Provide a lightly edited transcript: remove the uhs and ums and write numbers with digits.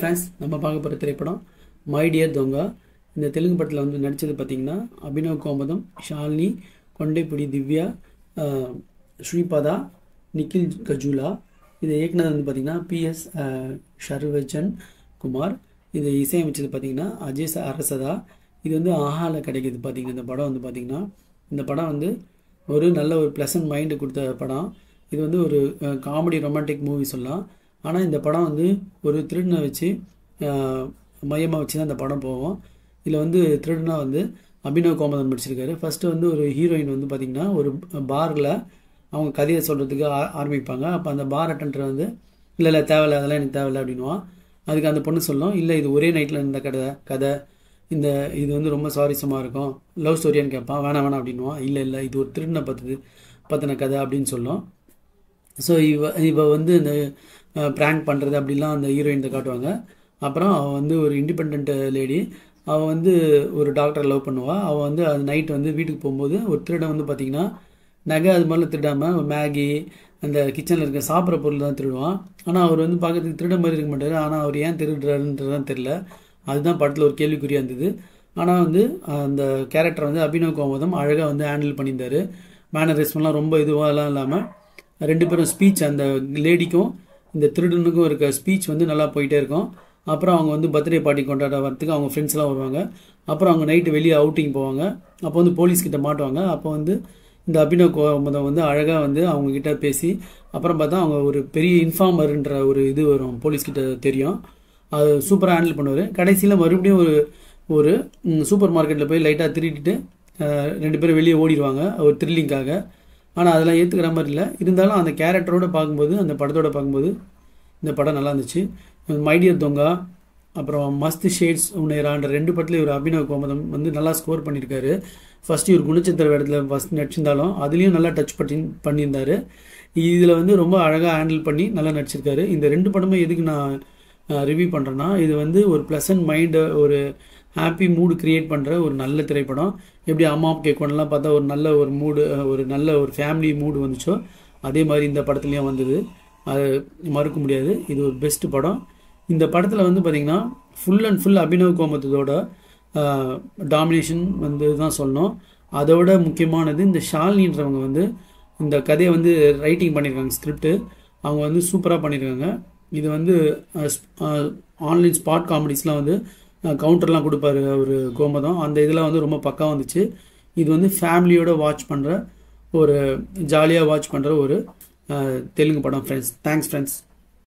Friends, நம்ம பார்க்க போகிற திரைப்படம் மை டியர் தொங்கா. இந்த தெலுங்கு படத்தில் வந்து நடித்தது பார்த்திங்கன்னா அபினவ் கோமதம், ஷாலினி, கொண்டைப்புடி திவ்யா, ஸ்ரீபதா, நிக்கில் கஜூலா. இதை இயக்குனது வந்து பார்த்திங்கன்னா PS ஷர்வஜன் குமார். இது இசையமைச்சது பார்த்திங்கன்னா அஜய் அரசதா. இது வந்து ஆஹாவில் கிடைக்கிது பார்த்திங்கன்னா. இந்த படம் வந்து பார்த்திங்கன்னா இந்த படம் வந்து ஒரு நல்ல ஒரு ப்ளசன்ட் மைண்டு கொடுத்த படம். இது வந்து ஒரு காமெடி ரொமான்டிக் மூவி சொல்லலாம். ஆனால் இந்த படம் வந்து ஒரு திருடனை வச்சு மையமாக வச்சு தான் இந்த படம் போவோம். இதில் வந்து திருடனா வந்து அபினவ் கோமதம் நடிச்சிருக்காரு. ஃபஸ்ட்டு வந்து ஒரு ஹீரோயின் வந்து பார்த்திங்கன்னா ஒரு பாரில் அவங்க கதையை சொல்கிறதுக்கு ஆரம்பிப்பாங்க. அப்போ அந்த பார் அட்டெண்டர் வந்து இல்லை தேவையில்லை, அதெல்லாம் எனக்கு தேவையில்லை அப்படின்வான். அதுக்கு அந்த பொண்ணு சொல்லும், இல்லை இது ஒரே நைட்டில் இருந்த கதை இது வந்து ரொம்ப சுவாரஸ்யமாக இருக்கும், லவ் ஸ்டோரியான்னு கேட்பான். வேணாம் அப்படின்வான். இல்லை இது ஒரு திருடனை பற்றின கதை அப்படின்னு சொல்லும். ஸோ இவ வந்து இந்த ப்ராங்க் பண்ணுறது அப்படிலாம் அந்த ஹீரோயின் காட்டுவாங்க. அப்புறம் அவள் வந்து ஒரு இண்டிபெண்ட் லேடி. அவள் வந்து ஒரு டாக்டரை லவ் பண்ணுவாள். அவள் வந்து அது நைட் வந்து வீட்டுக்கு போகும்போது ஒரு திருடன் வந்து பார்த்திங்கன்னா நகை அது மாதிரிலாம் திருடாமல் மேகி அந்த கிச்சனில் இருக்க சாப்பிட்ற பொருள் தான் திருடுவான். ஆனால் அவர் வந்து பார்க்கறதுக்கு திருட மாதிரி இருக்க மாட்டார். ஆனால் அவர் ஏன் திருடுறாருன்றதான் தெரில. அதுதான் படத்தில் ஒரு கேள்விக்குறியாக இருந்தது. ஆனால் வந்து அந்த கேரக்டர் வந்து அபினவ் கோமதம் அழகாக வந்து ஹேண்டில் பண்ணியிருந்தார். மேனரிசம்லாம் ரொம்ப இதுவாகலாம் இல்லாமல் ரெண்டு பேரும் ஸ்பீச், அந்த லேடிக்கும் இந்த திருடனுக்கும் இருக்க ஸ்பீச் வந்து நல்லா போயிட்டே இருக்கும். அப்புறம் அவங்க வந்து பர்த்டே பார்ட்டி கொண்டாட வரத்துக்கு அவங்க ஃப்ரெண்ட்ஸ்லாம் வருவாங்க. அப்புறம் அவங்க நைட்டு வெளியே அவுட்டிங் போவாங்க. அப்போ வந்து போலீஸ்கிட்ட மாட்டுவாங்க. அப்போ வந்து இந்த அபினவ் கோமதம் வந்து அழகாக வந்து அவங்கக்கிட்ட பேசி அப்புறம் பார்த்தா அவங்க ஒரு பெரிய இன்ஃபார்மர்ன்ற ஒரு இது வரும், போலீஸ்கிட்ட தெரியும். அது சூப்பராக ஹேண்டில் பண்ணுவார். கடைசியில் மறுபடியும் ஒரு சூப்பர் மார்க்கெட்டில் போய் லைட்டாக திருடிட்டு ரெண்டு பேரும் வெளியே ஓடிடுவாங்க ஒரு த்ரில்லிங்காக. ஆனால் அதெல்லாம் ஏற்றுக்கிற மாதிரி இல்லை. இருந்தாலும் அந்த கேரக்டரோடு பார்க்கும்போது, அந்த படத்தோடு பார்க்கும்போது இந்த படம் நல்லா இருந்துச்சு. மை டியர் தொங்கா, அப்புறம் மஸ்த் ஷேட்ஸ் உன்னைரான்ற ரெண்டு படத்துலேயும் ஒரு அபினவ் கோமதம் வந்து நல்லா ஸ்கோர் பண்ணியிருக்காரு. ஃபஸ்ட்டு ஒரு குணச்சித்திர இடத்துல ஃபஸ்ட் நடிச்சிருந்தாலும் அதுலேயும் நல்லா டச் பண்ணியிருந்தார். இதில் வந்து ரொம்ப அழகாக ஹேண்டில் பண்ணி நல்லா நடிச்சிருக்காரு. இந்த ரெண்டு படமே எதுக்கு நான் ரிவ்யூ பண்ணுறேன்னா, இது வந்து ஒரு ப்ளசன்ட் மைண்டு, ஒரு ஹாப்பி மூடு க்ரியேட் பண்ணுற ஒரு நல்ல திரைப்படம். எப்படி அம்மா கேட்கணும்லாம் பார்த்தா ஒரு நல்ல ஒரு மூடு, ஒரு நல்ல ஒரு ஃபேமிலி மூடு வந்துச்சோ அதே மாதிரி இந்த படத்துலேயும் வந்தது. அது மறுக்க முடியாது. இது ஒரு பெஸ்ட் படம். இந்த படத்தில் வந்து பார்த்திங்கன்னா ஃபுல் அண்ட் ஃபுல் அபினவ் கோமதத்தோட டாமினேஷன் வந்து தான் சொல்லணும். அதோட முக்கியமானது இந்த ஷாலினின்றவங்க வந்து இந்த கதையை வந்து ரைட்டிங் பண்ணியிருக்காங்க. ஸ்கிரிப்டு அவங்க வந்து சூப்பராக பண்ணியிருக்காங்க. இது வந்து ஆன்லைன் ஸ்பாட் காமெடிஸ்லாம் வந்து கவுண்டர்லாம் கொடுப்பாரு ஒரு கோமதம். அந்த இதெல்லாம் வந்து ரொம்ப பக்காவாக வந்துச்சு. இது வந்து ஃபேமிலியோடு வாட்ச் பண்ணுற ஒரு ஜாலியாக வாட்ச் பண்ணுற ஒரு தெலுங்கு படம் ஃப்ரெண்ட்ஸ். Thanks friends.